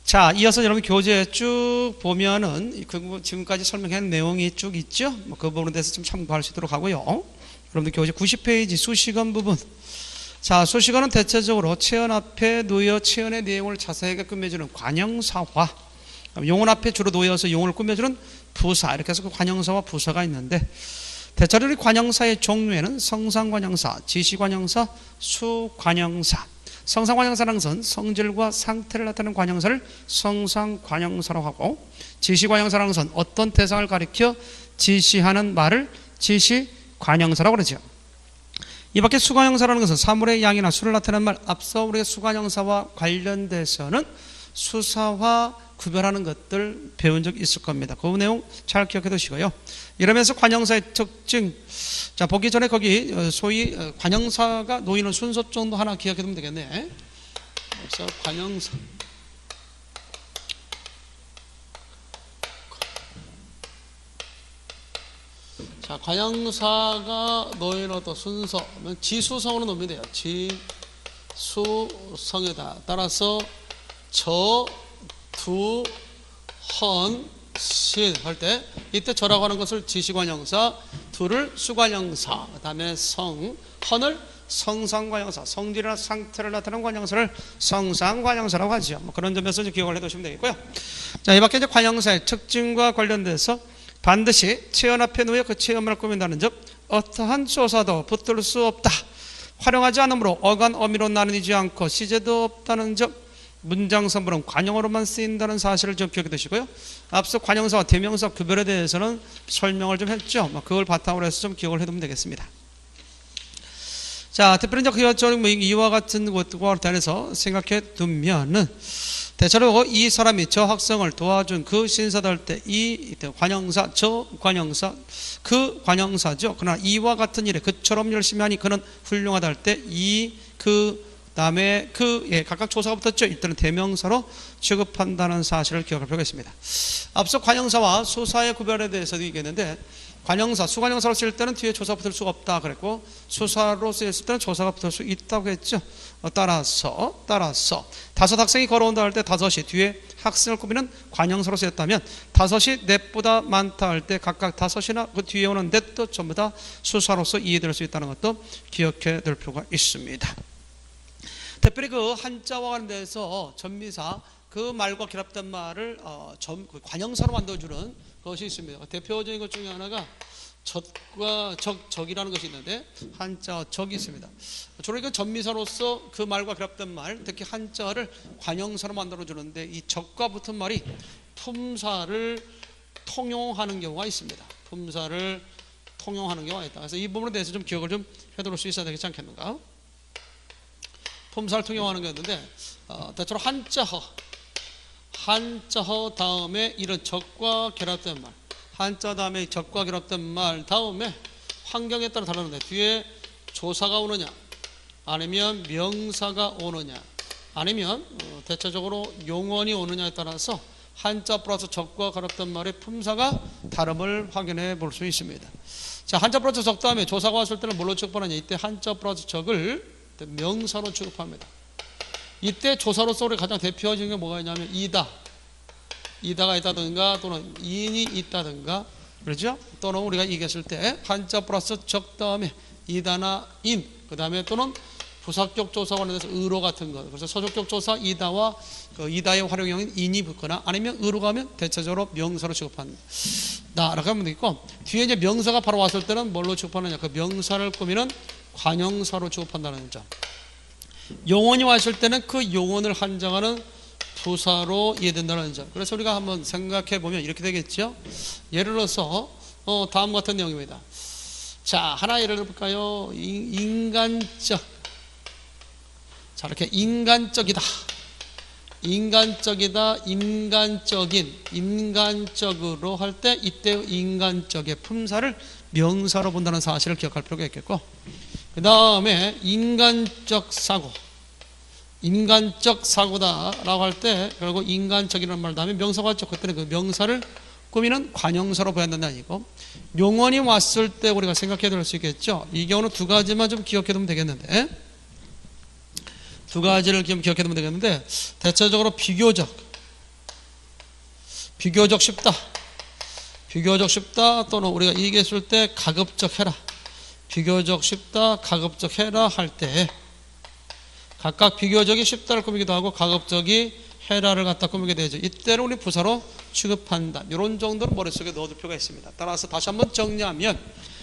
자, 이어서 여러분 교재 쭉 보면은 지금까지 설명한 내용이 쭉 있죠. 그 부분에 대해서 좀 참고할 수 있도록 하고요. 여러분들 교재 90페이지 수식어 부분. 자, 수식어는 대체적으로 체언 앞에 놓여 체언의 내용을 자세하게 꾸며주는 관형사화, 용언 앞에 주로 놓여서 용어를 꾸며주는 부사, 이렇게 해서 그 관형사와 부사가 있는데, 대체로 이 관형사의 종류에는 성상관형사, 지시관형사, 수관형사. 성상관형사라는 것은 성질과 상태를 나타내는 관형사를 성상관형사라고 하고, 지시관형사라는 것은 어떤 대상을 가리켜 지시하는 말을 지시관형사라고 그러죠. 이 밖에 수관형사라는 것은 사물의 양이나 수를 나타내는 말, 앞서 우리가 수관형사와 관련돼서는 수사와 구별하는 것들 배운 적 있을 겁니다. 그 내용 잘 기억해 두시고요. 이러면서 관형사의 특징, 자, 보기 전에 거기 소위 관형사가 놓이는 순서 정도 하나 기억해 두면 되겠네. 그래서 관형사, 자, 관형사가 놓이는 어떤 순서는 지수성으로 놓으면 돼요. 지수성에다 따라서 저, 두, 헌, 신 할 때 이때 저라고 하는 것을 지시관형사, 두를 수관형사, 그 다음에 성, 헌을 성상관형사, 성질이나 상태를 나타내는 관형사를 성상관형사라고 하죠. 뭐 그런 점에서 기억을 해두시면 되겠고요. 자, 이 밖에 이제 관형사의 특징과 관련돼서 반드시 체언 앞에 놓여 그 체언을 꾸민다는 점, 어떠한 조사도 붙들 수 없다, 활용하지 않으므로 어간 어미로 나누지 않고 시제도 없다는 점, 문장 선물은 관형어로만 쓰인다는 사실을 좀 기억해 두시고요. 앞서 관형사와 대명사 구별에 대해서는 설명을 좀 했죠. 그걸 바탕으로 해서 좀 기억을 해두면 되겠습니다. 자, 특별히 이제 이와 같은 것과 관련해서 생각해 두면은, 대체로 이 사람이 저 학생을 도와준 그 신사다 할 때 이 관형사, 저 관형사, 그 관형사죠. 그러나 이와 같은 일에 그처럼 열심히 하니 그는 훌륭하다 할 때 이, 그, 다음에 각각 조사가 붙었죠. 이때는 대명사로 취급한다는 사실을 기억할 필요가 있습니다. 앞서 관형사와 수사의 구별에 대해서도 얘기했는데, 관형사, 수관형사로 쓸 때는 뒤에 조사가 붙을 수가 없다 그랬고, 수사로 쓰였을 때는 조사가 붙을 수 있다고 했죠. 따라서 다섯 학생이 걸어온다 할 때 다섯이 뒤에 학생을 꾸미는 관형사로 쓰였다면, 다섯이 넷보다 많다 할 때 각각 다섯이나 그 뒤에 오는 넷도 전부 다 수사로서 이해될 수 있다는 것도 기억해 둘 필요가 있습니다. 특별히 그 한자와 관련돼서 전미사, 그 말과 결합된 말을 관형사로 만들어주는 것이 있습니다. 대표적인 것 중에 하나가 적과 적이라는 것이 있는데, 한자와 적이 있습니다. 주로 이건 전미사로서 그 말과 결합된 말, 특히 한자를 관형사로 만들어주는데, 이 적과 붙은 말이 품사를 통용하는 경우가 있습니다. 품사를 통용하는 경우가 있다. 그래서 이 부분에 대해서 좀 기억을 좀 해둘 수 있어야 되겠지 않겠는가? 품사를 통용하는 게 있는데, 대체로 한자허 다음에 이런 적과 결합된 말, 한자 다음에 적과 결합된 말 다음에 환경에 따라 다르는데, 뒤에 조사가 오느냐, 아니면 명사가 오느냐, 아니면 대체적으로 용언이 오느냐에 따라서 한자 플러스 적과 결합된 말의 품사가 다름을 확인해 볼 수 있습니다. 자, 한자 플러스 적 다음에 조사가 왔을 때는 뭘로 취급하느냐, 이때 한자 플러스 적을 명사로 취급합니다. 이때 조사로서 우리 가장 대표적인 게 뭐가 있냐면 이다가 있다든가 또는 인이 있다든가, 그렇죠? 또는 우리가 얘기했을 때 한자 플러스 적 다음에 이다나 인, 그 다음에 또는 부사격 조사 관련해서 의로 같은 것, 그래서 서적격 조사 이다와 그 이다의 활용형인 인이 붙거나 아니면 의로 가면 대체적으로 명사로 취급한다 라고 하면 되겠고, 뒤에 이제 명사가 바로 왔을 때는 뭘로 취급하느냐, 그 명사를 꾸미는 관형사로 취급한다는 점. 용언이 왔을 때는 그 용언을 한정하는 부사로 이해된다는 점. 그래서 우리가 한번 생각해 보면 이렇게 되겠죠. 예를 들어서 다음 같은 내용입니다. 자, 하나 예를 들어볼까요? 인간적. 자, 이렇게 인간적이다, 인간적인, 인간적으로 할 때 이때 인간적의 품사를 명사로 본다는 사실을 기억할 필요가 있겠고, 그 다음에 인간적 사고다 라고 할 때 결국 인간적이라는 말 다음에 명사가 왔죠. 그때는 그 명사를 꾸미는 관형사로 보인다는 아니고, 용언이 왔을 때 우리가 생각해 둘 수 있겠죠. 이 경우는 두 가지만 좀 기억해 두면 되겠는데, 두 가지를 좀 기억해 두면 되겠는데, 대체적으로 비교적 비교적 쉽다. 비교적 쉽다 또는 우리가 얘기했을 때 가급적 해라. 비교적 쉽다, 가급적 해라 할 때 각각 비교적이 쉽다를 꾸미기도 하고 가급적이 해라를 갖다 꾸미게 되죠. 이때는 우리 부사로 취급한다. 이런 정도로 머릿속에 넣어둘 필요가 있습니다. 따라서 다시 한번 정리하면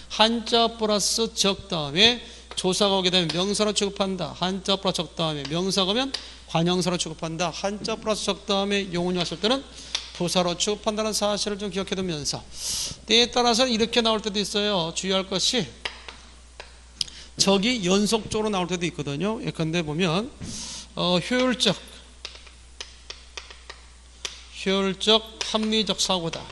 한자 플러스 적 다음에 조사가 오게 되면 명사로 취급한다. 한자 플러스 적 다음에 명사가 오면 관형사로 취급한다. 한자 플러스 적 다음에 용언이 왔을 때는 부사로 취급한다는 사실을 좀 기억해 두면서 때에 따라서 이렇게 나올 때도 있어요. 주의할 것이 적이 연속적으로 나올 때도 있거든요. 예컨대 보면 효율적 합리적 사고다.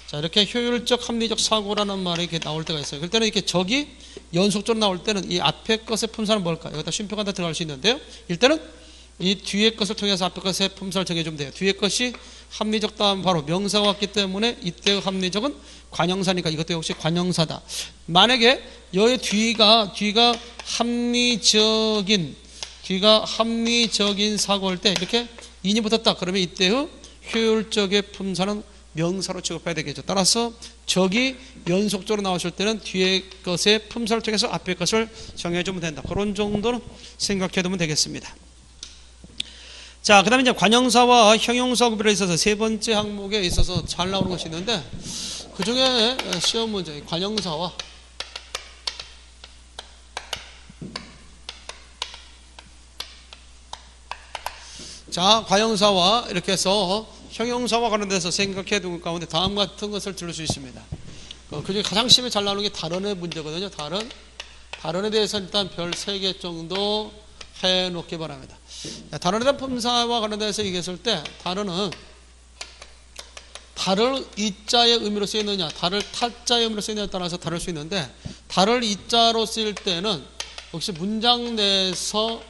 자, 이렇게 효율적 합리적 사고라는 말이 이렇게 나올 때가 있어요. 그럴 때는 이렇게 적이 연속적으로 나올 때는 이 앞에 것의 품사는 뭘까? 여기다 쉼표가 다 들어갈 수 있는데요. 일단은 이 뒤에 것을 통해서 앞에 것의 품사를 정해주면 돼요. 뒤에 것이 합리적 다음 바로 명사가 왔기 때문에 이때의 합리적은 관형사니까 이것도 역시 관형사다. 만약에 여기 뒤가 합리적인 사고일 때 이렇게 인이 붙었다. 그러면 이때의 효율적의 품사는 명사로 취급해야 되겠죠. 따라서 적이 연속적으로 나오실 때는 뒤에 것의 품사를 통해서 앞에 것을 정해주면 된다. 그런 정도로 생각해 두면 되겠습니다. 자, 그 다음에 이제 관형사와 형용사 구별에 있어서 세 번째 항목에 있어서 잘 나오는 것이 있는데 그 중에 시험 문제, 관형사와 자, 관형사와 이렇게 해서 형용사와 관련돼서 생각해 둔 가운데 다음 같은 것을 들을 수 있습니다. 그 중에 가장 심히 잘 나오는 게 다른의 문제거든요. 다른에 대해서 일단 별 3개 정도 해 놓기 바랍니다. 다른에 대한 품사와 관련돼서 얘기했을 때 다른은 다를 이자의 의미로 쓰이느냐 다를 타자의 의미로 쓰이느냐에 따라서 다를 수 있는데 다를 이자로 쓰일 때는 역시 문장 내에서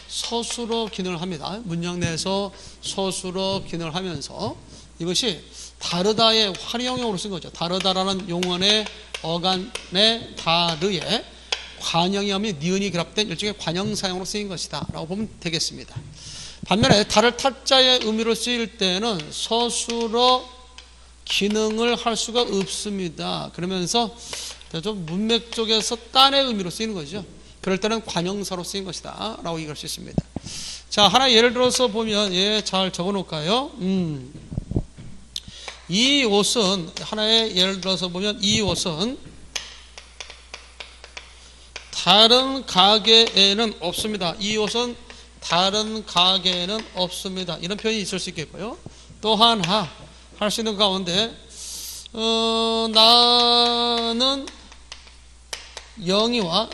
서술어 기능을 합니다. 문장 내에서 서술어 기능을 하면서 이것이 다르다의 활용형으로 쓴 거죠. 다르다라는 용언의 어간의 다르에 관형이 하면 니은이 결합된 일종의 관형사형으로 쓰인 것이다 라고 보면 되겠습니다. 반면에 다를 타자의 의미로 쓰일 때는 서술어 기능을 할 수가 없습니다. 그러면서 좀 문맥 쪽에서 딴의 의미로 쓰이는 거죠. 그럴 때는 관형사로 쓰인 것이다 라고 얘기할 수 있습니다. 자, 하나 예를 들어서 보면 잘 적어 놓을까요? 이 옷은 하나의 예를 들어서 보면 이 옷은 다른 가게에는 없습니다. 이 옷은 다른 가게에는 없습니다. 이런 표현이 있을 수 있겠고요. 또 하나 할 수 있는 가운데 나는 영희와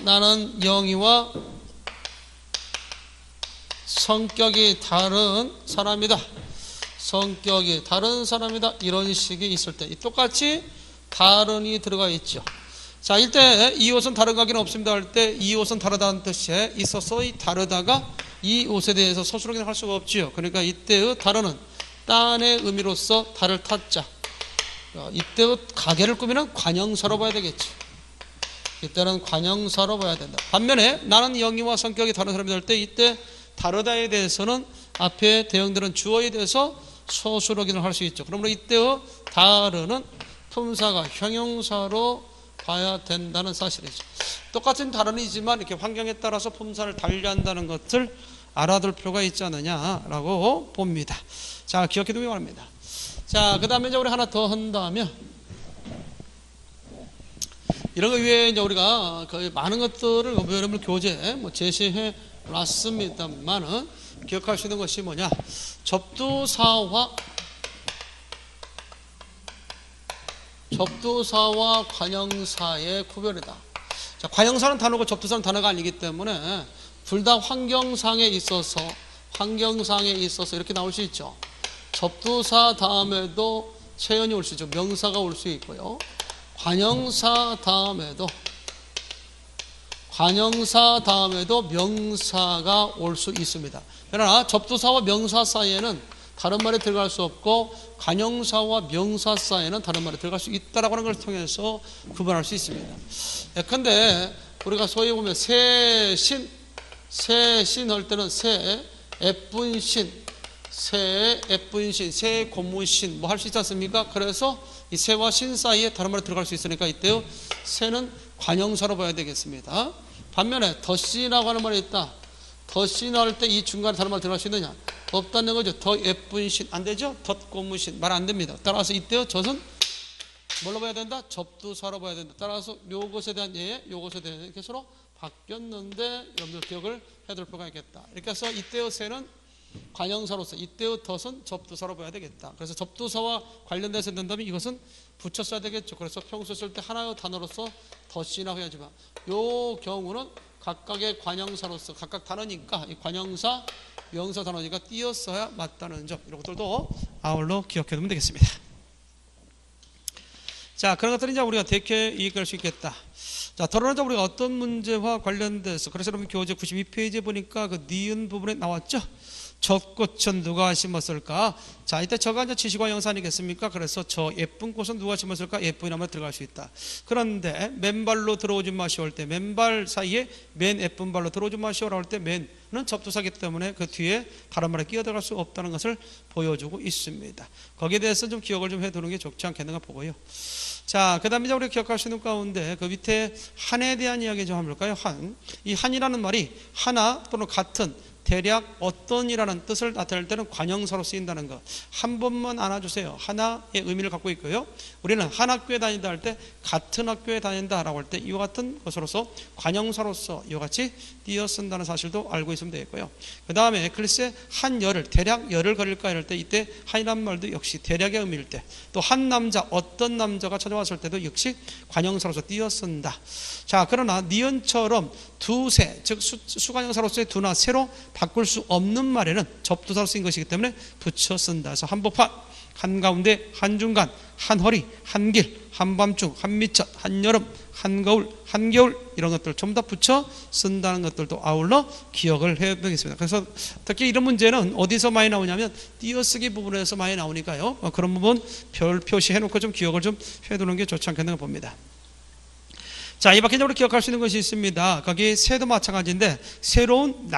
성격이 다른 사람이다. 성격이 다른 사람이다. 이런 식이 있을 때 똑같이 다른이 들어가 있죠. 자, 이때 이 옷은 다른 가게는 없습니다 할 때 이 옷은 다르다는 뜻에 있어서 이 다르다가 이 옷에 대해서 서술하기는 할 수가 없지요. 그러니까 이때의 다른은 딴의 의미로서 다를 타자. 이때의 가게를 꾸미는 관형사로 봐야 되겠지. 이때는 관형사로 봐야 된다. 반면에 나는 영희와 성격이 다른 사람이다 할 때 이때 다르다에 대해서는 앞에 대형들은 주어에 대해서 서술하기는 할 수 있죠. 그러므로 이때의 다르는 품사가 형용사로 봐야 된다는 사실이죠. 똑같은 다른이지만 이렇게 환경에 따라서 품사를 달리한다는 것을 알아둘 필요가 있지 않느냐라고 봅니다. 자, 기억해 두기 바랍니다. 자, 그 다음에 이제 우리 하나 더 한다면 이런 거 위에 이제 우리가 거의 많은 것들을 여러분들 교재에 제시해 놨습니다만은 기억할 수 있는 것이 뭐냐? 접두사와 관형사의 구별이다. 자, 관형사는 단어고 접두사는 단어가 아니기 때문에 둘 다 환경상에 있어서 이렇게 나올 수 있죠. 접두사 다음에도 체연이 올 수 있죠. 명사가 올 수 있고요. 관형사 다음에도 명사가 올 수 있습니다. 그러나 접두사와 명사 사이에는 다른 말이 들어갈 수 없고 관형사와 명사 사이에는 다른 말이 들어갈 수 있다라고 하는 걸 통해서 구분할 수 있습니다. 예컨대 우리가 소위 보면 새신 할 때는 예쁜 신, 새, F인신, 새, 고무신 뭐 할 수 있지 않습니까? 그래서 이 새와 신 사이에 다른 말이 들어갈 수 있으니까 이때요 새는 관형사로 봐야 되겠습니다. 반면에 덧신이라고 하는 말이 있다. 덧신 할 때 이 중간에 다른 말 들어갈 수 있느냐? 없다는 거죠. 더 F인신 안 되죠? 덧 고무신 말 안 됩니다. 따라서 이때요 젖은 뭘로 봐야 된다? 접두사로 봐야 된다. 따라서 요것에 대한 예, 요것에 대한 이렇게 서로 바뀌었는데 여러분들 기억을 해둘 필요가 있겠다. 이렇게 해서 이때의 새는 관형사로서, 이때의 덫은 접두사로 봐야 되겠다. 그래서 접두사와 관련돼서 된다면 이것은 붙여 써야 되겠죠. 그래서 평소 쓸 때 하나의 단어로서 덫이라고 해야지만 요 경우는 각각의 관형사로서 각각 단어니까 이 관형사, 명사 단어니까 띄었어야 맞다는 점, 이런 것들도 아울러 기억해 두면 되겠습니다. 자, 그런 것들은 이제 우리가 대개 이해할 수 있겠다. 자, 더러는 우리가 어떤 문제와 관련돼서, 그래서 여러분 교재 92페이지에 보니까 그 니은 부분에 나왔죠. 젖꽃은 누가 심었을까? 자, 이때 저가 이제 지시관형사 아니겠습니까? 그래서 저 예쁜 꽃은 누가 심었을까? 예쁜이라면 들어갈 수 있다. 그런데 맨발로 들어오지 마시오 할 때, 맨발 사이에 맨 예쁜 발로 들어오지 마시오라고 할 때 맨은 접두사기 때문에 그 뒤에 다른 말에 끼어들어갈 수 없다는 것을 보여주고 있습니다. 거기에 대해서 좀 기억을 좀 해두는 게 좋지 않겠는가 보고요. 자, 그 다음에 우리가 기억할 수 있는 가운데 그 밑에 한에 대한 이야기 좀 해볼까요? 한. 이 한이라는 말이 하나 또는 같은, 대략 어떤이라는 뜻을 나타낼 때는 관형사로 쓰인다는 것 한 번만 알아주세요. 하나의 의미를 갖고 있고요. 우리는 한 학교에 다닌다 할 때 같은 학교에 다닌다라고 할 때 이와 같은 것으로서 관형사로서 이와 같이 띄어 쓴다는 사실도 알고 있으면 되겠고요. 그 다음에 글쎄 한 열을, 대략 열을 그릴까 이럴 때 이때 한이란 말도 역시 대략의 의미일 때, 또 한 남자, 어떤 남자가 찾아왔을 때도 역시 관형사로서 띄어 쓴다. 자, 그러나 니은처럼 두세, 즉 수관형사로서의 두나 세로 바꿀 수 없는 말에는 접두사로 쓰인 것이기 때문에 붙여 쓴다. 그래서 한복판, 한가운데, 한중간, 한허리, 한길, 한밤중, 한미천, 한여름, 한거울, 한겨울 이런 것들 전부 다 붙여 쓴다는 것들도 아울러 기억을 해야 되겠습니다. 그래서 특히 이런 문제는 어디서 많이 나오냐면 띄어쓰기 부분에서 많이 나오니까요. 그런 부분 별 표시해놓고 좀 기억을 좀 해두는 게 좋지 않겠는가 봅니다. 자, 이 밖에 우리 기억할 수 있는 것이 있습니다. 거기 새도 마찬가지인데 새로운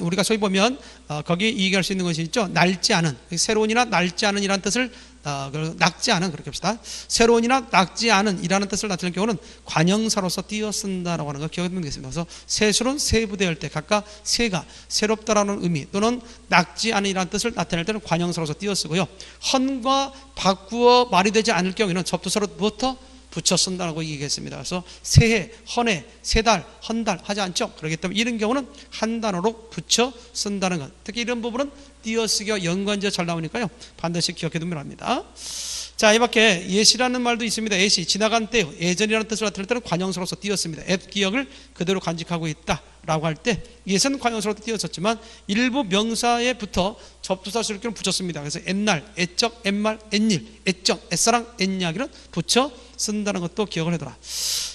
우리가 소위 보면 거기 얘기할 수 있는 것이 있죠. 낡지 않은, 새로운이나 낡지 않은 이라는 뜻을 낡지 않은, 그렇게 합시다. 새로운이나 낡지 않은 이라는 뜻을 나타낼 경우는 관형사로서 띄어 쓴다라고 하는 걸 기억하면 되겠습니다. 그래서 새술은 세부대할 때 각각 새가 새롭다라는 의미 또는 낡지 않은 이라는 뜻을 나타낼 때는 관형사로서 띄어 쓰고요. 헌과 바꾸어 말이 되지 않을 경우에는 접두사로부터 붙여 쓴다고 얘기했습니다. 그래서 새해, 헌해, 세달, 헌달 하지 않죠. 그렇기 때문에 이런 경우는 한 단어로 붙여 쓴다는 것. 특히 이런 부분은 띄어쓰기와 연관지어 잘 나오니까요. 반드시 기억해 두면 합니다. 자, 이 밖에 예시라는 말도 있습니다. 예시, 지나간 때, 예전이라는 뜻을 나타낼 때는 관형사로서 띄었습니다. 앱 기억을 그대로 간직하고 있다라고 할 때 예전 관형사로 띄었었지만 일부 명사에 붙어 접두사 쓸기를 붙였습니다. 그래서 옛날, 애적, 옛말, 옛일, 애적, 옛사랑, 옛이야기를 붙여 쓴다는 것도 기억을 해둬라.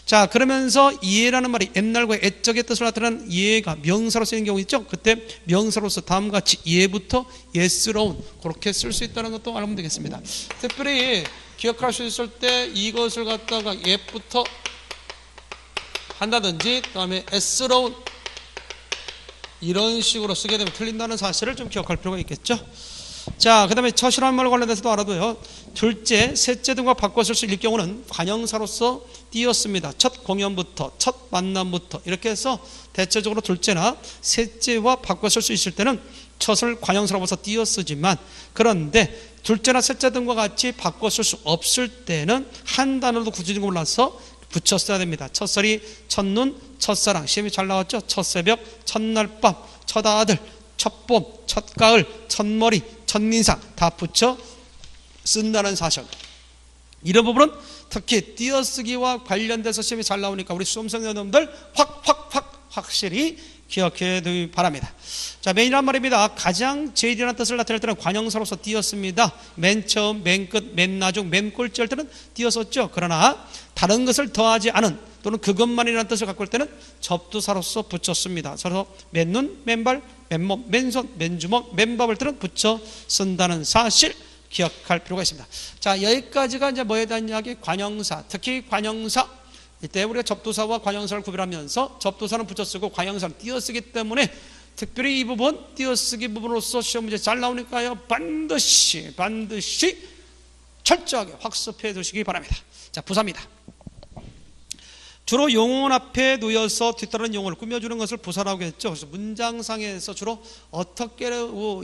자, 그러면서 예라는 말이 옛날과 애적의 뜻을 나타내는 예가 명사로 쓰이는 경우 있죠. 그때 명사로서 다음과 같이 예부터 예스러운 그렇게 쓸 수 있다는 것도 알면 되겠습니다. 특별히 기억할 수 있을 때 이것을 갖다가 예부터 한다든지 그다음에 애스러운 이런 식으로 쓰게 되면 틀린다는 사실을 좀 기억할 필요가 있겠죠. 자, 그 다음에 첫이라는 말과 관련돼서도 알아둬요. 둘째, 셋째 등과 바꿔 쓸 수 있을 경우는 관형사로서 띄었습니다. 첫 공연부터, 첫 만남부터 이렇게 해서 대체적으로 둘째나 셋째와 바꿔 쓸 수 있을 때는 첫을 관형사로서 띄어 쓰지만, 그런데 둘째나 셋째 등과 같이 바꿔 쓸 수 없을 때는 한 단어도 굳이 골라서 붙여 써야 됩니다. 첫설이, 첫눈, 첫사랑, 시험이 잘 나왔죠. 첫새벽, 첫날밤, 첫아들, 첫봄, 첫가을, 첫머리, 첫인상 다 붙여 쓴다는 사실, 이런 부분은 특히 띄어쓰기와 관련돼서 시험이 잘 나오니까 우리 수험생 여러분들 확실히 기억해 두기 바랍니다. 자, 맨이란 말입니다. 가장 제일이라는 뜻을 나타낼 때는 관형사로서 띄었습니다. 맨 처음, 맨 끝, 맨 나중, 맨 꼴찌 할 때는 띄었었죠. 그러나 다른 것을 더하지 않은 또는 그것만이라는 뜻을 갖고 올 때는 접두사로서 붙였습니다. 그래서 맨눈, 맨발, 맨몸, 맨손, 맨주먹, 맨밥 할 때는 붙여 쓴다는 사실 기억할 필요가 있습니다. 자, 여기까지가 이제 뭐에 대한 이야기? 관형사. 특히 관형사. 이때 우리가 접두사와 관형사를 구별하면서 접두사는 붙여 쓰고 관형사는 띄어 쓰기 때문에 특별히 이 부분 띄어쓰기 부분으로서 시험 문제 잘 나오니까요, 반드시 철저하게 학습해 두시기 바랍니다. 자, 부사입니다. 주로 용언 앞에 놓여서 뒤따르는 용어를 꾸며주는 것을 부사라고 했죠. 그래서 문장상에서 주로 어떻게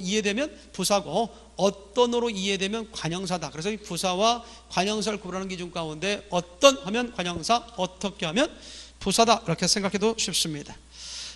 이해되면 부사고 어떤으로 이해되면 관형사다. 그래서 이 부사와 관형사를 구분하는 기준 가운데 어떤 하면 관형사, 어떻게 하면 부사다, 이렇게 생각해도 쉽습니다.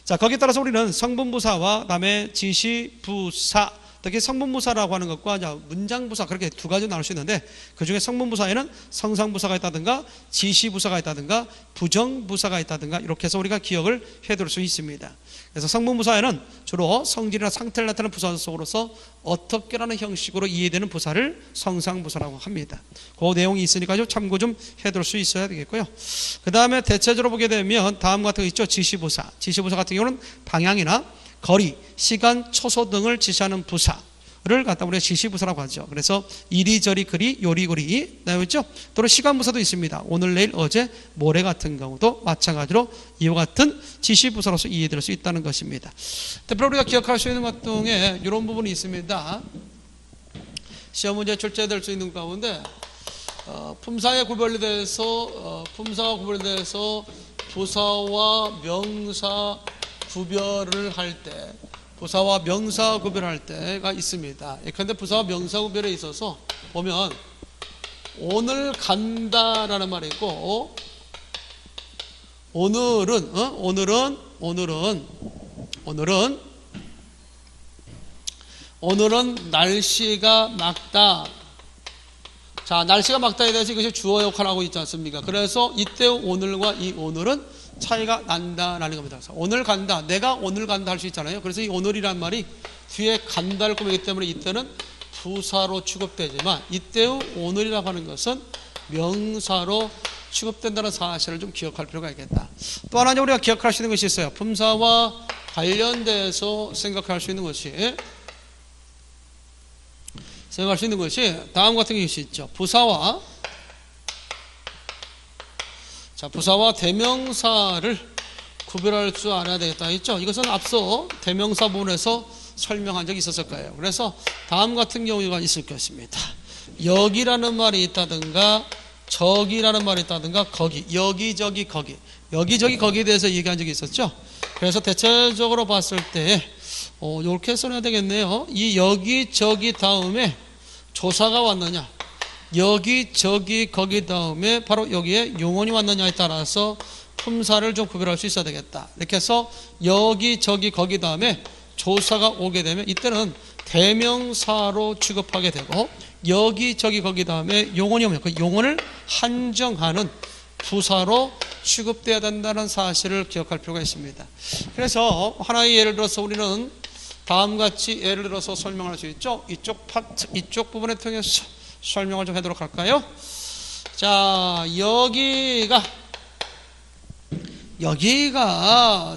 자, 거기에 따라서 우리는 성분부사와 그다음에 지시부사, 특히 성분부사라고 하는 것과 문장부사, 그렇게 두 가지 나눌 수 있는데, 그 중에 성분부사에는 성상부사가 있다든가 지시부사가 있다든가 부정부사가 있다든가 이렇게 해서 우리가 기억을 해둘 수 있습니다. 그래서 성분부사에는 주로 성질이나 상태를 나타내는 부사 속으로서 어떻게라는 형식으로 이해되는 부사를 성상부사라고 합니다. 그 내용이 있으니까 참고 좀 해둘 수 있어야 되겠고요. 그 다음에 대체적으로 보게 되면 다음 같은 거 있죠. 지시부사. 지시부사 같은 경우는 방향이나 거리, 시간, 초소 등을 지시하는 부사를 갖다 우리가 지시부사라고 하죠. 그래서 이리저리 그리, 요리고리 나오죠. 또는 시간부사도 있습니다. 오늘, 내일, 어제, 모레 같은 경우도 마찬가지로 이와 같은 지시부사로서 이해될 수 있다는 것입니다. 특별히 우리가 기억할 수 있는 것 중에 이런 부분이 있습니다. 시험 문제 출제될 수 있는 가운데 품사에 구별이 돼서 품사와 구별이 돼서 부사와 명사 구별을 할 때, 부사와 명사 구별할 때가 있습니다. 그런데 부사와 명사 구별에 있어서 보면 오늘 간다라는 말이 있고, 오늘은 날씨가 맑다. 자, 날씨가 맑다에 대해서 이것이 주어 역할을 하고 있지 않습니까? 그래서 이때 오늘과 이 오늘은 차이가 난다라는 겁니다. 오늘 간다, 내가 오늘 간다 할 수 있잖아요. 그래서 이 오늘이란 말이 뒤에 간다를 꾸미기 때문에 이때는 부사로 취급되지만, 이때의 오늘이라고 하는 것은 명사로 취급된다는 사실을 좀 기억할 필요가 있겠다. 또 하나 우리가 기억할 수 있는 것이 있어요. 품사와 관련돼서 생각할 수 있는 것이 다음 같은 것이 있죠. 부사와 대명사를 구별할 줄 알아야 되겠다 했죠. 이것은 앞서 대명사 부분에서 설명한 적이 있었을 거예요. 그래서 다음 같은 경우가 있을 것입니다. 여기라는 말이 있다든가 저기라는 말이 있다든가 거기, 여기저기 거기, 거기에 대해서 얘기한 적이 있었죠. 그래서 대체적으로 봤을 때 이렇게 써야 되겠네요. 이 여기저기 다음에 조사가 왔느냐, 여기저기 거기 다음에 바로 여기에 용언이 왔느냐에 따라서 품사를 좀 구별할 수 있어야 되겠다. 이렇게 해서 여기저기 거기 다음에 조사가 오게 되면 이때는 대명사로 취급하게 되고, 여기저기 거기 다음에 용언이 오면 그 용언을 한정하는 부사로 취급돼야 된다는 사실을 기억할 필요가 있습니다. 그래서 하나의 예를 들어서 우리는 다음같이 예를 들어서 설명할 수 있죠. 이쪽 파트, 이쪽 부분에 통해서 설명을 좀 하도록 할까요? 자, 여기가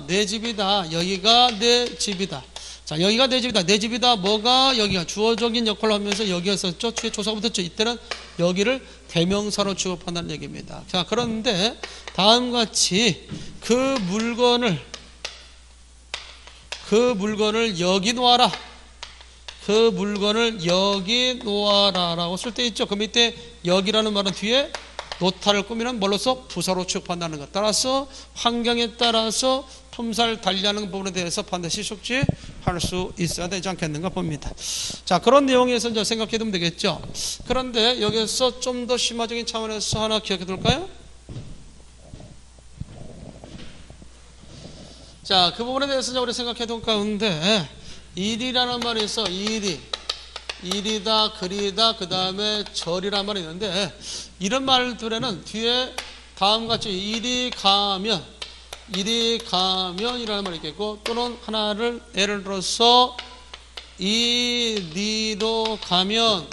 내 집이다. 여기가 내 집이다. 자, 여기가 내 집이다. 내 집이다. 뭐가 여기가 주어적인 역할을 하면서 여기였었죠. 뒤에 조사가 붙었죠. 이때는 여기를 대명사로 취급한다는 얘기입니다. 자, 그런데 다음같이 그 물건을 여기 놓아라. 그 물건을 여기 놓아라 라고 쓸 때 있죠. 그 밑에 여기라는 말은 뒤에 노타를 꾸미는 뭘로서 부사로 취급한다는 것. 따라서 환경에 따라서 품사를 달리하는 부분에 대해서 반드시 숙지할 수 있어야 되지 않겠는가 봅니다. 자, 그런 내용에서 이제 생각해 두면 되겠죠. 그런데 여기서 좀 더 심화적인 차원에서 하나 기억해 둘까요? 자, 그 부분에 대해서 우리 생각해 둘 가운데 일이라는 말이 있어. 일이다, 그리다, 그 다음에 절이라는 말이 있는데, 이런 말들에는 뒤에 다음같이 이리 가면이라는 말이 있겠고, 또는 하나를 예를 들어서 이리로 가면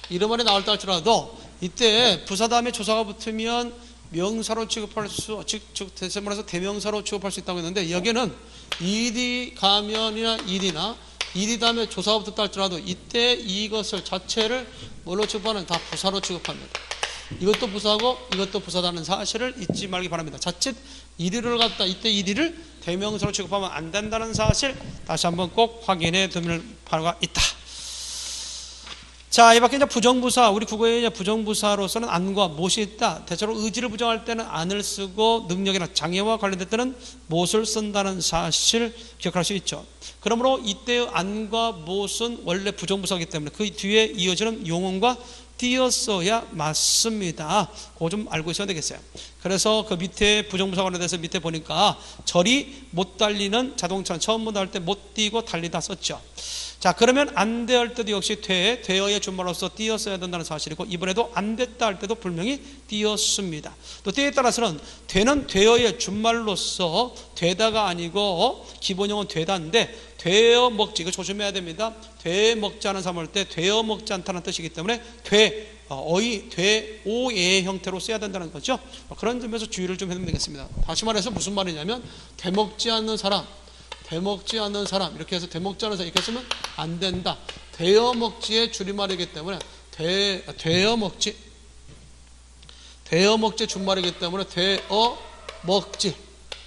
이런 말이 나올 때 할지라도 이때 부사 다음에 조사가 붙으면 명사로 취급할 수, 즉 대체 말해서 대명사로 취급할 수 있다고 했는데, 여기는 이리 가면이나 이리 다음에 조사가 붙었다 할지라도 이때 이것을 자체를 뭘로 취급하는? 다 부사로 취급합니다. 이것도 부사고 이것도 부사다는 사실을 잊지 말기 바랍니다. 자칫 이리를 갖다 이때 이리를 대명사로 취급하면 안 된다는 사실 다시 한번 꼭 확인해 두면 바가 있다. 자, 이 밖에 이제 부정부사, 우리 국어에 이제 부정부사로서는 안과 못이 있다. 대체로 의지를 부정할 때는 안을 쓰고 능력이나 장애와 관련될 때는 못을 쓴다는 사실 기억할 수 있죠. 그러므로 이때의 안과 못은 원래 부정부사이기 때문에 그 뒤에 이어지는 용언과 띄었어야 맞습니다. 그거 좀 알고 있어야 되겠어요. 그래서 그 밑에 부정부사 관련돼서 밑에 보니까 저리 못 달리는 자동차는 처음부터 할 때 못 뛰고 달리다 썼죠. 자, 그러면 안 돼 할 때도 역시 되어의 준말로서 띄었어야 된다는 사실이고, 이번에도 안 됐다 할 때도 분명히 띄었습니다. 또 때에 따라서는 되는 되어의 준말로서 되다가 아니고 기본형은 되다인데 되어 먹지, 이거 조심해야 됩니다. 되 먹지 않은 사람 할 때 되어 먹지 않다는 뜻이기 때문에 되오의 형태로 써야 된다는 거죠. 그런 점에서 주의를 좀 해두면 되겠습니다. 다시 말해서 무슨 말이냐면 되먹지 않는 사람 이렇게 해서 되먹지 않는 사람 이렇게 쓰면 안 된다. 되어 먹지의 줄임말이기 때문에 되어 먹지 준말이기 때문에 되어 먹지,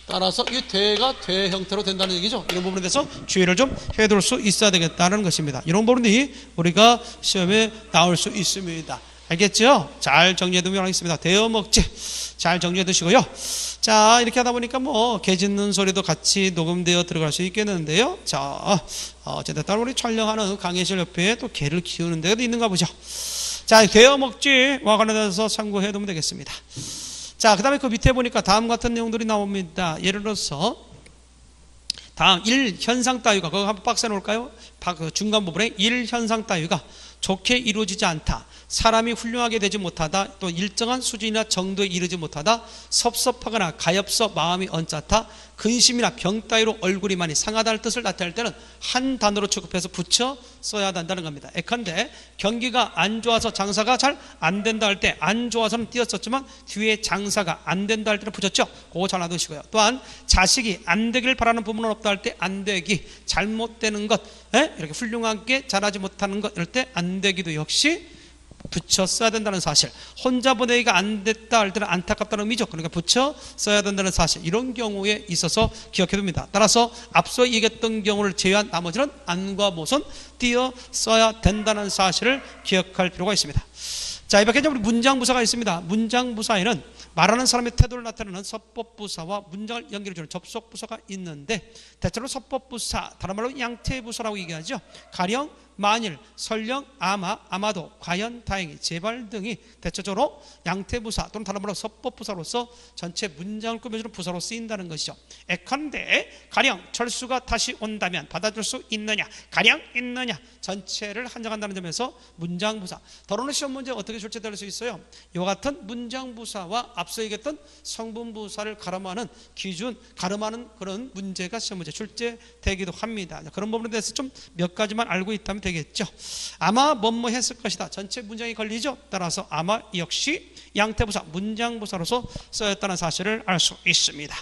따라서 이 되가 되 형태로 된다는 얘기죠. 이런 부분에 대해서 주의를 좀 해둘 수 있어야 되겠다는 것입니다. 이런 부분이 우리가 시험에 나올 수 있습니다. 알겠죠? 잘 정리해 두면 하겠습니다. 되어 먹지 잘 정리해 두시고요. 자, 이렇게 하다 보니까 뭐 개 짖는 소리도 같이 녹음되어 들어갈 수 있겠는데요. 자, 어쨌든 우리 촬영하는 강의실 옆에 또 개를 키우는 데도 있는가 보죠. 자, 되어 먹지와 관련해서 참고해 두면 되겠습니다. 자, 그 다음에 그 밑에 보니까 다음 같은 내용들이 나옵니다. 예를 들어서 다음 일현상 따위가, 그거 한번 박스에 놓을까요? 그 중간 부분에 일현상 따위가 좋게 이루어지지 않다, 사람이 훌륭하게 되지 못하다, 또 일정한 수준이나 정도에 이르지 못하다, 섭섭하거나 가엾어 마음이 언짢다, 근심이나 병 따위로 얼굴이 많이 상하다는 뜻을 나타낼 때는 한 단어로 취급해서 붙여 써야 한다는 겁니다. 예컨대 경기가 안 좋아서 장사가 잘 안 된다 할 때 안 좋아서는 띄었었지만 뒤에 장사가 안 된다 할 때는 붙였죠. 그거 잘 놔두시고요. 또한 자식이 안 되길 바라는 부분은 없다 할 때 안 되기, 잘못되는 것, 이렇게 훌륭하게 잘하지 못하는 것 이럴 때 안 되기도 역시 붙여 써야 된다는 사실. 혼자 보내기가 안 됐다 할 때는 안타깝다는 의미죠. 그러니까 붙여 써야 된다는 사실, 이런 경우에 있어서 기억해 둡니다. 따라서 앞서 얘기했던 경우를 제외한 나머지는 안과 못은 띄어 써야 된다는 사실을 기억할 필요가 있습니다. 자, 이 밖에 우리 문장부사가 있습니다. 문장부사에는 말하는 사람의 태도를 나타내는 서법부사와 문장을 연결해주는 접속부사가 있는데, 대체로 서법부사, 다른 말로 양태부사라고 얘기하죠. 가령, 만일, 설령, 아마, 아마도, 과연, 다행히, 제발 등이 대체적으로 양태부사 또는 다른 말로 서법부사로서 전체 문장을 꾸며주는 부사로 쓰인다는 것이죠. 예컨대 가령 철수가 다시 온다면 받아줄 수 있느냐, 가령 있느냐, 전체를 한정한다는 점에서 문장부사. 더러는 시험 문제 어떻게 출제될 수 있어요? 이와 같은 문장부사와 앞서 얘기했던 성분부사를 가름하는 기준, 가름하는 그런 문제가 시험 문제 출제되기도 합니다. 그런 부분에 대해서 좀 몇 가지만 알고 있다면 되겠죠. 아마 뭐뭐 했을 것이다, 전체 문장이 걸리죠. 따라서 아마 역시 양태부사, 문장부사로서 쓰였다는 사실을 알 수 있습니다.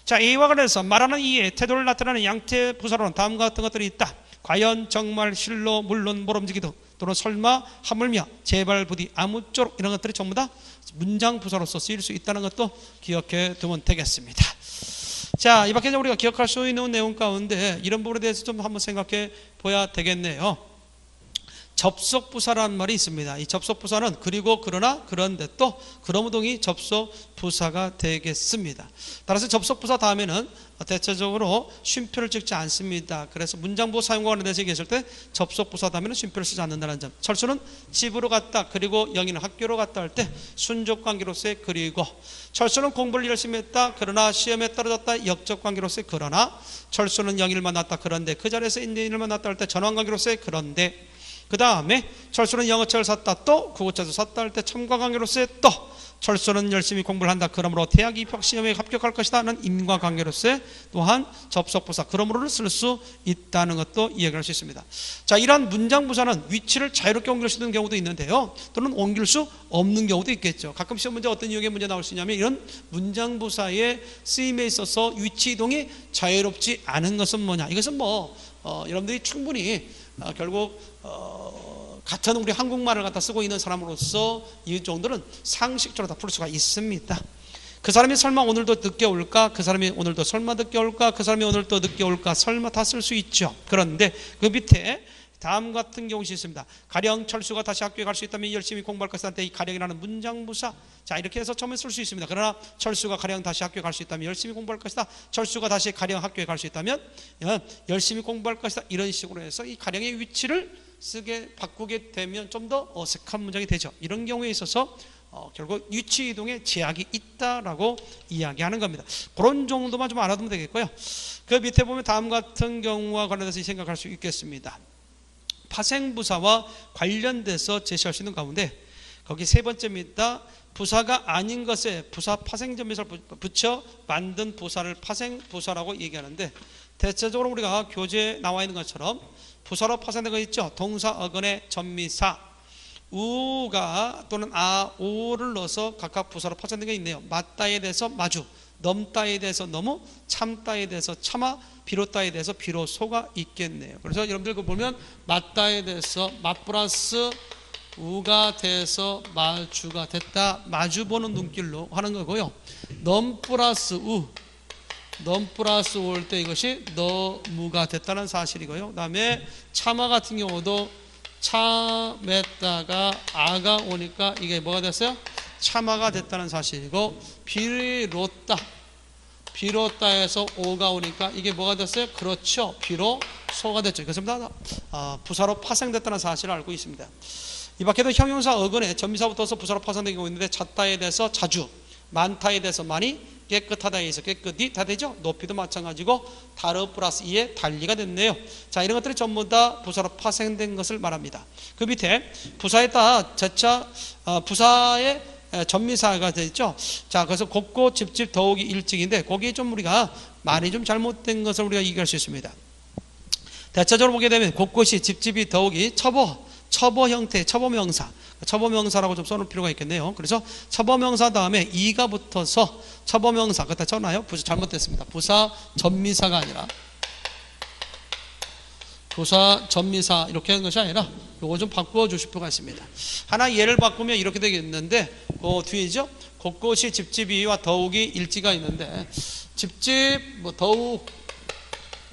자, 이와 관련해서 말하는 이의 태도를 나타내는 양태부사로는 다음과 같은 것들이 있다. 과연, 정말, 실로, 물론, 모름지기도, 또는 설마, 하물며, 제발, 부디, 아무쪼록, 이런 것들이 전부 다 문장부사로서 쓰일 수 있다는 것도 기억해 두면 되겠습니다. 자, 이 밖에 우리가 기억할 수 있는 내용 가운데 이런 부분에 대해서 좀 한번 생각해 봐야 되겠네요. 접속부사라는 말이 있습니다. 이 접속부사는 그리고, 그러나, 그런데 또, 그러므 등이 접속부사가 되겠습니다. 따라서 접속부사 다음에는 대체적으로 쉼표를 찍지 않습니다. 그래서 문장부 사용과에 대해서 얘기했을 때 접속부사 다음에는 쉼표를 쓰지 않는다는 점. 철수는 집으로 갔다, 그리고 영희는 학교로 갔다 할 때 순적관계로서의 그리고, 철수는 공부를 열심히 했다, 그러나 시험에 떨어졌다, 역적관계로서의 그러나, 철수는 영희를 만났다, 그런데 그 자리에서 인연을 만났다 할 때 전환관계로서의 그런데, 그 다음에 철수는 영어책을 샀다, 또 국어책을 샀다 할 때 첨가관계로서의 또, 철수는 열심히 공부를 한다, 그러므로 대학 입학 시험에 합격할 것이다는 인과관계로서의 또한 접속부사, 그러므로를 쓸 수 있다는 것도 이해할 수 있습니다. 자, 이러한 문장부사는 위치를 자유롭게 옮길 수 있는 경우도 있는데요, 또는 옮길 수 없는 경우도 있겠죠. 가끔 시험 문제 어떤 유형의 문제 나올 수 있냐면 이런 문장부사의 쓰임에 있어서 위치 이동이 자유롭지 않은 것은 뭐냐, 이것은 여러분들이 충분히 결국 같은 우리 한국말을 갖다 쓰고 있는 사람으로서 이 정도는 상식적으로 다 풀 수가 있습니다. 그 사람이 설마 오늘도 늦게 올까? 그 사람이 오늘도 설마 늦게 올까? 그 사람이 오늘도 늦게 올까? 설마 다 쓸 수 있죠. 그런데 그 밑에 다음 같은 경우가 있습니다. 가령 철수가 다시 학교에 갈 수 있다면 열심히 공부할 것이다. 이 가령이라는 문장부사. 자, 이렇게 해서 처음에 쓸 수 있습니다. 그러나 철수가 가령 다시 학교에 갈 수 있다면 열심히 공부할 것이다. 철수가 다시 가령 학교에 갈 수 있다면 열심히 공부할 것이다. 이런 식으로 해서 이 가령의 위치를 바꾸게 되면 좀 더 어색한 문장이 되죠. 이런 경우에 있어서 결국 위치 이동에 제약이 있다라고 이야기하는 겁니다. 그런 정도만 좀 알아두면 되겠고요. 그 밑에 보면 다음 같은 경우와 관련해서 생각할 수 있겠습니다. 파생부사와 관련돼서 제시할 수 있는 가운데 거기 세 번째입니다. 부사가 아닌 것에 부사 파생점에서 붙여 만든 부사를 파생부사라고 얘기하는데, 대체적으로 우리가 교재에 나와 있는 것처럼 부사로 파생된 거 있죠. 동사 어근의 전미사 우가 또는 오를 넣어서 각각 부사로 파생된 게 있네요. 맞다에 대해서 마주, 넘다에 대해서 너무, 참다에 대해서 참아, 비롯다에 대해서 비로소가 있겠네요. 그래서 여러분들 그 보면 맞다에 대해서 맛 플러스 우가 돼서 마주가 됐다. 마주 보는 눈길로 하는 거고요. 넘 플러스 우 올 때 이것이 너무가 됐다는 사실이고요. 그 다음에 참아 같은 경우도 참했다가 아가 오니까 이게 뭐가 됐어요? 참아가 됐다는 사실이고, 비롯다에서 오가 오니까 이게 뭐가 됐어요? 그렇죠. 비로소가 됐죠. 이것은 다 부사로 파생됐다는 사실을 알고 있습니다. 이 밖에도 형용사 어근에 전미사부터서 부사로 파생된 경우 있는데, 잦다에 대해서 자주, 많다에 대해서 많이, 깨끗하다에 대해서 깨끗이 다 되죠. 높이도 마찬가지고 다르 플러스 이에 달리가 됐네요. 자, 이런 것들이 전부 다 부사로 파생된 것을 말합니다. 그 밑에 부사에다 제차 부사의 전미사가 되어 있죠. 자, 그래서 곱고 집집 더욱이 일찍인데 거기에 좀 우리가 말이 좀 잘못된 것을 우리가 얘기할 수 있습니다. 대체적으로 보게 되면 곳곳이 집집이 더욱이 처보 형태의 처보명사라고 좀 써놓을 필요가 있겠네요. 그래서 처보명사 다음에 이가 붙어서 처보명사, 그때 써나요? 부사 잘못됐습니다. 부사 전미사가 아니라 부사 전미사 이렇게 하는 것이 아니라 요거 좀 바꾸어 주실 필요가 있습니다. 하나 예를 바꾸면 이렇게 되겠는데, 그 뒤이죠. 곳곳이 집집이와 더욱이 일지가 있는데, 집집 더욱,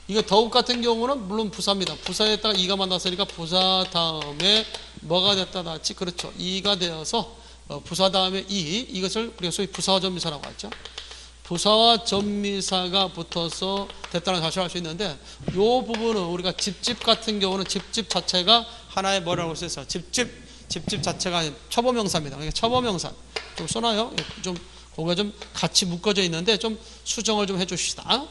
이거 더욱 같은 경우는 물론 부사입니다. 부사에다가 이가 만났으니까 부사 다음에 뭐가 됐다 나왔지? 그렇죠. 이가 되어서 부사 다음에 이것을 우리가 소위 부사와 전미사라고 하죠. 부사와 전미사가 붙어서 됐다는 사실을 알 수 있는데, 이 부분은 우리가 집집 같은 경우는 집집 자체가 하나의 뭐라고 써서 집집 자체가 처보명사입니다. 그러니까 처보명사 좀 써놔요. 좀 거기가 좀 같이 묶어져 있는데 좀 수정을 좀 해주시다.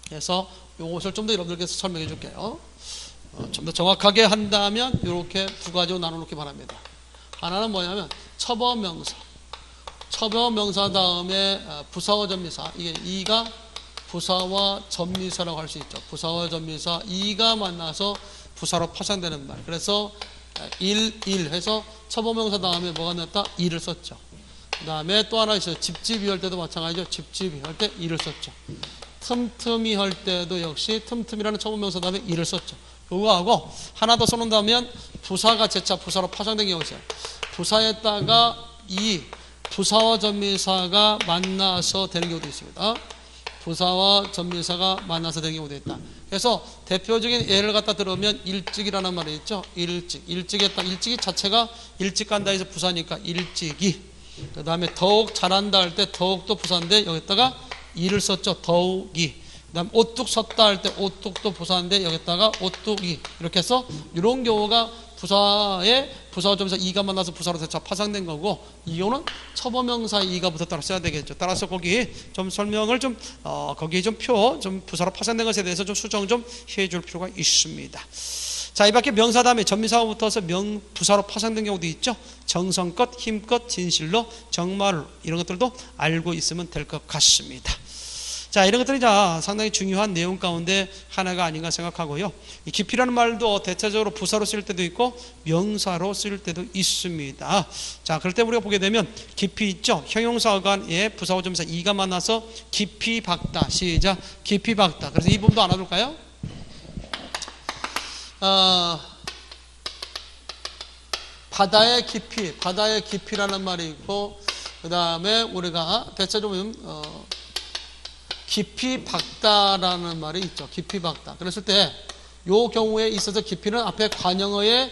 그래서 이것을 좀 더 여러분들께서 설명해 줄게요. 좀 더 정확하게 한다면 이렇게 두 가지로 나눠놓기 바랍니다. 하나는 뭐냐면 처보명사 다음에 부사와 전미사, 이게 이가 부사와 전미사라고 할 수 있죠. 부사와 전미사 이가 만나서 부사로 파생되는 말. 그래서 일 해서 처보명사 다음에 뭐가 났다? 이를 썼죠. 그 다음에 또 하나 있어요. 집집이 할 때도 마찬가지죠. 집집이 할 때 이를 썼죠. 틈틈이 할 때도 역시 틈틈이라는 처보명사 다음에 이를 썼죠. 그거하고 하나 더 써놓는다면 부사가 제차 부사로 파생된 경우가 있어요. 부사에다가 부사와 전미사가 만나서 되는 경우도 있습니다. 부사와 전미사가 만나서 되는 경우도 있다. 그래서 대표적인 예를 갖다 들으면 일찍이라는 말이 있죠. 일찍이 자체가 일찍 간다 해서 부사니까 일찍이. 그 다음에 더욱 잘한다 할 때 더욱도 부사인데 여기다가 이를 썼죠. 더욱이. 그 다음 오뚝 섰다 할 때 오뚝도 부사인데 여기다가 오뚝이. 이렇게 해서 이런 경우가 부사와 점에서 이가 만나서 부사로 대차 파생된 거고, 이거는 처보명사 이가 붙었다고 써야 되겠죠. 따라서 거기 좀 설명을 거기에 좀 부사로 파생된 것에 대해서 좀 수정 좀 해줄 필요가 있습니다. 자, 이 밖에 명사 다음에 전미사가 붙어서 부사로 파생된 경우도 있죠. 정성껏, 힘껏, 진실로, 정말로, 이런 것들도 알고 있으면 될 것 같습니다. 자, 이런 것들이 상당히 중요한 내용 가운데 하나가 아닌가 생각하고요. 이 깊이라는 말도 대체적으로 부사로 쓸 때도 있고 명사로 쓸 때도 있습니다. 자, 그럴 때 우리가 보게 되면 깊이 있죠. 형용사 어간에 부사와 전미사 이가 만나서 깊이 박다. 시작. 깊이 박다. 그래서 이 부분도 알아둘까요? 바다의 깊이라는 말이 있고, 그 다음에 우리가 대체적으로 깊이 박다라는 말이 있죠. 깊이 박다. 그랬을 때 요 경우에 있어서 깊이는 앞에 관형어의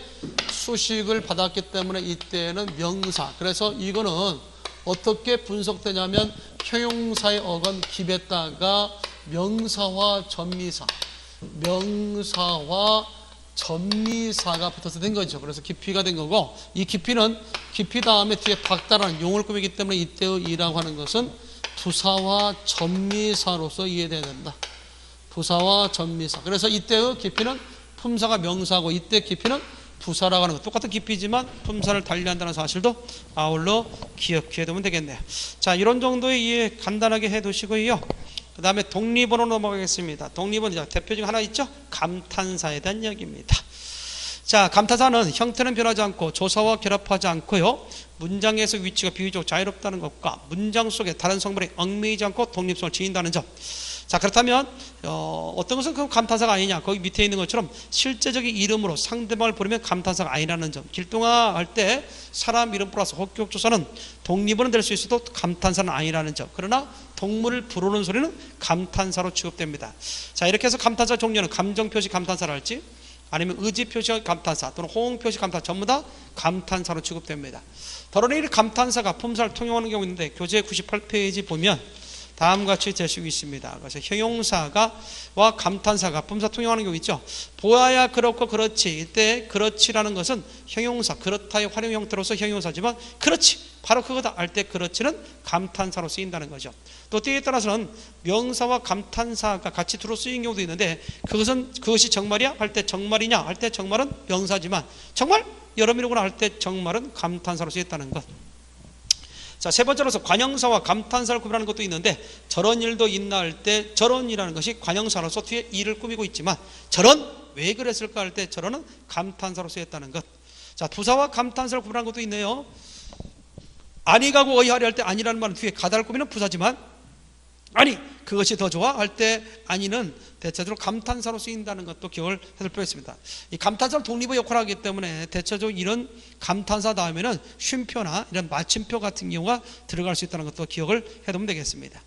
수식을 받았기 때문에 이때는 명사. 그래서 이거는 어떻게 분석되냐면 형용사의 어건 깊에다가 명사와 전미사, 명사와 전미사가 붙어서 된 거죠. 그래서 깊이가 된 거고, 이 깊이는 깊이 다음에 뒤에 박다라는 용을 꾸미기 때문에 이때의 이라고 하는 것은 부사와 전미사로서 이해돼야 된다. 부사와 전미사. 그래서 이때의 깊이는 품사가 명사고 이때 깊이는 부사라고 하는 것. 똑같은 깊이지만 품사를 달리한다는 사실도 아울러 기억해 두면 되겠네요. 자, 이런 정도의 이해 간단하게 해 두시고요. 그 다음에 독립어로 넘어가겠습니다. 독립어는 대표 중 하나 있죠. 감탄사에 대한 이야기입니다. 자, 감탄사는 형태는 변하지 않고 조사와 결합하지 않고요. 문장에서 위치가 비유적 자유롭다는 것과 문장 속에 다른 성분이 얽매이지 않고 독립성을 지닌다는 점. 자, 그렇다면 어떤 것은 그 감탄사가 아니냐. 거기 밑에 있는 것처럼 실제적인 이름으로 상대방을 부르면 감탄사가 아니라는 점. 길동아 할 때 사람 이름 플러스 혹격조사는 독립어는 될 수 있어도 감탄사는 아니라는 점. 그러나 동물을 부르는 소리는 감탄사로 취급됩니다. 자, 이렇게 해서 감탄사 종류는 감정표시 감탄사를 할지 아니면 의지표시 감탄사 또는 호응표시 감탄사 전부 다 감탄사로 취급됩니다. 더러니 이 감탄사가 품사를 통용하는 경우 있는데 교재 98페이지 보면 다음과 같이 제시고 있습니다. 그래서 형용사가 와 감탄사가 품사 통용하는 경우 있죠. 보아야 그렇고 그렇지. 이때 그렇지라는 것은 형용사 그렇다의 활용 형태로서 형용사지만 그렇지 바로 그거다 할 때 그렇지는 감탄사로 쓰인다는 거죠. 또 때에 따라서는 명사와 감탄사가 같이 두루 쓰인 경우도 있는데 그것이 정말이야 할 때 정말이냐 할 때 정말은 명사지만 정말 여러분이구나 할 때 정말은 감탄사로 쓰였다는 것. 자, 세 번째로서 관형사와 감탄사를 구별하는 것도 있는데 저런 일도 있나 할 때 저런이라는 것이 관형사로서 뒤에 일을 꾸미고 있지만 저런 왜 그랬을까 할 때 저런은 감탄사로 쓰였다는 것. 자, 부사와 감탄사를 구별하는 것도 있네요. 아니 가고 어이하리 할 때 아니라는 말은 뒤에 가다를 꾸미는 부사지만 아니 그것이 더 좋아 할 때 아니는 대체적으로 감탄사로 쓰인다는 것도 기억을 해둘 필요가 있습니다. 이 감탄사는 독립의 역할을 하기 때문에 대체적으로 이런 감탄사 다음에는 쉼표나 이런 마침표 같은 경우가 들어갈 수 있다는 것도 기억을 해두면 되겠습니다.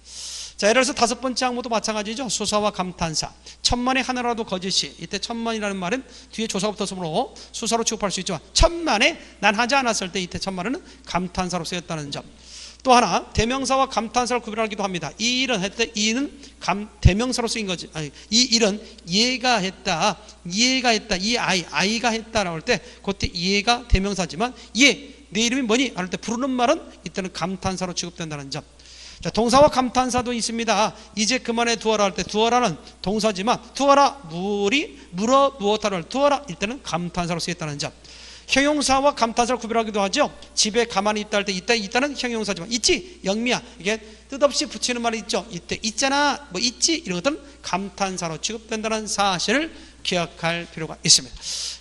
자, 예를 들어서 다섯 번째 항목도 마찬가지죠. 수사와 감탄사. 천만에 하나라도 거짓이. 이때 천만이라는 말은 뒤에 조사가 붙었으므로 수사로 취급할 수 있지만 천만에 난 하지 않았을 때 이때 천만에는 감탄사로 쓰였다는 점. 또 하나 대명사와 감탄사를 구별하기도 합니다. 이 일은 했대 이는 대명사로 쓰인 거지. 아니, 이 일은 얘가 했다. 이 아이가 했다라고 할 때 그때 얘가 대명사지만 얘 내 이름이 뭐니? 할 때 부르는 말은 이때는 감탄사로 취급된다는 점. 자, 동사와 감탄사도 있습니다. 이제 그만해 두어라 할 때 두어라는 동사지만 두어라 물어 무엇하를 두어라 이때는 감탄사로 쓰였다는 점. 형용사와 감탄사를 구별하기도 하죠. 집에 가만히 있다 할 때 있다는 형용사지만 있지 영미야 이게 뜻없이 붙이는 말이 있죠. 이때 있잖아 뭐 있지 이런 것들은 감탄사로 취급된다는 사실을 기억할 필요가 있습니다.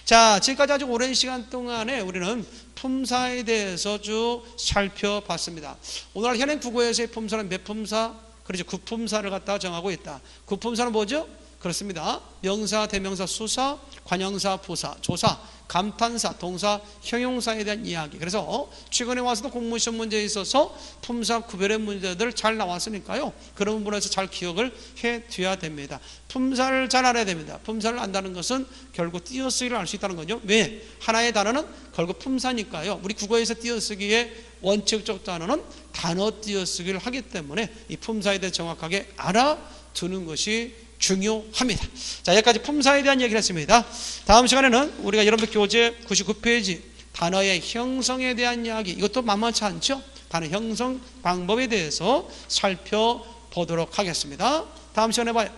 자, 지금까지 아주 오랜 시간 동안에 우리는 품사에 대해서 쭉 살펴봤습니다. 오늘 현행 국어에서의 품사는 몇 품사? 그렇죠. 구품사를 갖다가 정하고 있다. 구품사는 뭐죠? 그렇습니다. 명사, 대명사, 수사, 관형사, 부사, 조사, 감탄사, 동사, 형용사에 대한 이야기. 그래서 최근에 와서도 공무시험 문제에 있어서 품사 구별의 문제들 잘 나왔으니까요. 그런 부분에서 잘 기억을 해둬야 됩니다. 품사를 잘 알아야 됩니다. 품사를 안다는 것은 결국 띄어쓰기를 알 수 있다는 거죠. 왜? 하나의 단어는 결국 품사니까요. 우리 국어에서 띄어쓰기의 원칙적 단어는 단어 띄어쓰기를 하기 때문에 이 품사에 대해 정확하게 알아두는 것이 중요합니다. 자, 여기까지 품사에 대한 얘기를 했습니다. 다음 시간에는 우리가 여러분들 교재 99페이지 단어의 형성에 대한 이야기, 이것도 만만치 않죠? 단어 형성 방법에 대해서 살펴보도록 하겠습니다. 다음 시간에 봐요.